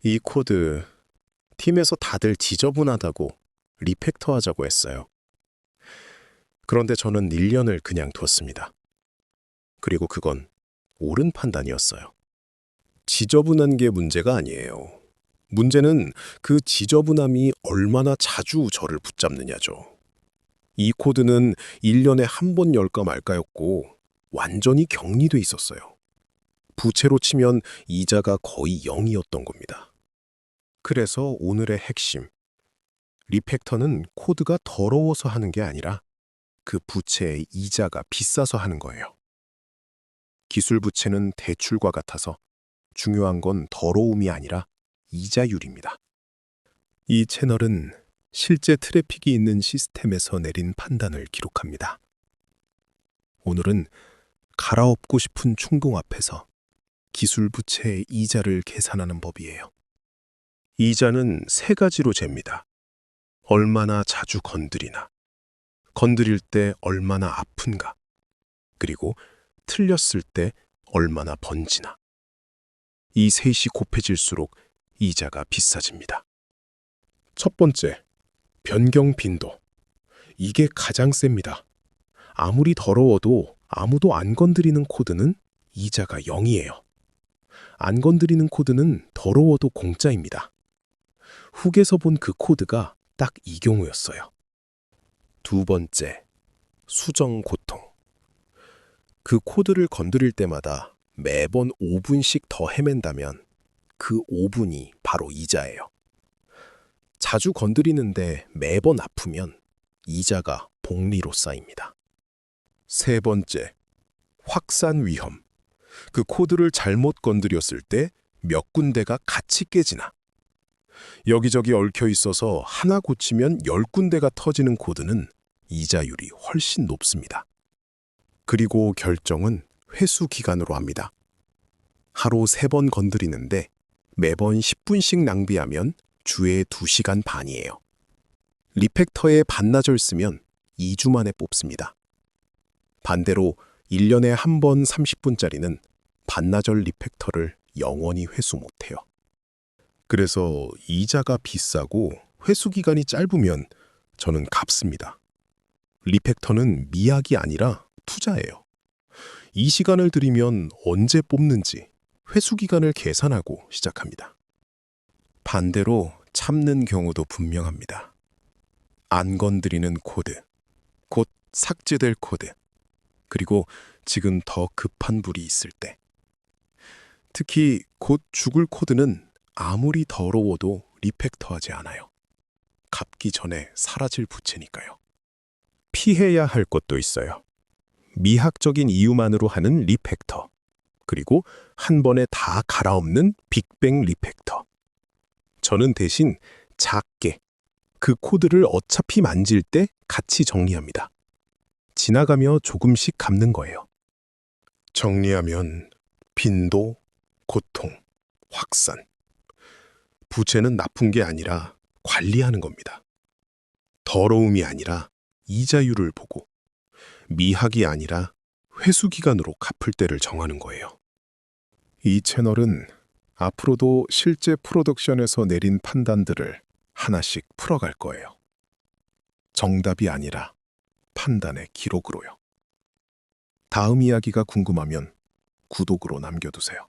이 코드 팀에서 다들 지저분하다고 리팩터하자고 했어요. 그런데 저는 1년을 그냥 뒀습니다. 그리고 그건 옳은 판단이었어요. 지저분한 게 문제가 아니에요. 문제는 그 지저분함이 얼마나 자주 저를 붙잡느냐죠. 이 코드는 1년에 한 번 열까 말까였고 완전히 격리돼 있었어요. 부채로 치면 이자가 거의 0이었던 겁니다. 그래서 오늘의 핵심. 리팩터는 코드가 더러워서 하는 게 아니라 그 부채의 이자가 비싸서 하는 거예요. 기술 부채는 대출과 같아서 중요한 건 더러움이 아니라 이자율입니다. 이 채널은 실제 트래픽이 있는 시스템에서 내린 판단을 기록합니다. 오늘은 갈아엎고 싶은 충동 앞에서 기술 부채의 이자를 계산하는 법이에요. 이자는 3가지로 잽니다. 얼마나 자주 건드리나, 건드릴 때 얼마나 아픈가, 그리고 틀렸을 때 얼마나 번지나. 이 셋이 곱해질수록 이자가 비싸집니다. 첫 번째, 변경 빈도. 이게 가장 셉니다. 아무리 더러워도 아무도 안 건드리는 코드는 이자가 0이에요. 안 건드리는 코드는 더러워도 공짜입니다. 훅에서 본 그 코드가 딱 이 경우였어요. 두 번째, 수정 고통. 그 코드를 건드릴 때마다 매번 5분씩 더 헤맨다면 그 5분이 바로 이자예요. 자주 건드리는데 매번 아프면 이자가 복리로 쌓입니다. 세 번째, 확산 위험. 그 코드를 잘못 건드렸을 때 몇 군데가 같이 깨지나. 여기저기 얽혀 있어서 하나 고치면 10군데가 터지는 코드는 이자율이 훨씬 높습니다. 그리고 결정은 회수 기간으로 합니다. 하루 3번 건드리는데 매번 10분씩 낭비하면 주에 2시간 반이에요. 리팩터에 반나절 쓰면 2주 만에 뽑습니다. 반대로 1년에 한 번 30분짜리는 반나절 리팩터를 영원히 회수 못해요. 그래서 이자가 비싸고 회수 기간이 짧으면 저는 갚습니다. 리팩터는 미학이 아니라 투자예요. 이 시간을 들이면 언제 뽑는지 회수 기간을 계산하고 시작합니다. 반대로 참는 경우도 분명합니다. 안 건드리는 코드, 곧 삭제될 코드, 그리고 지금 더 급한 불이 있을 때. 특히 곧 죽을 코드는 아무리 더러워도 리팩터하지 않아요. 갚기 전에 사라질 부채니까요. 피해야 할 것도 있어요. 미학적인 이유만으로 하는 리팩터, 그리고 한 번에 다 갈아엎는 빅뱅 리팩터. 저는 대신 작게 그 코드를 어차피 만질 때 같이 정리합니다. 지나가며 조금씩 갚는 거예요. 정리하면 빈도, 고통, 확산. 부채는 나쁜 게 아니라 관리하는 겁니다. 더러움이 아니라 이자율을 보고, 미학이 아니라 회수 기간으로 갚을 때를 정하는 거예요. 이 채널은 앞으로도 실제 프로덕션에서 내린 판단들을 하나씩 풀어갈 거예요. 정답이 아니라 판단의 기록으로요. 다음 이야기가 궁금하면 구독으로 남겨두세요.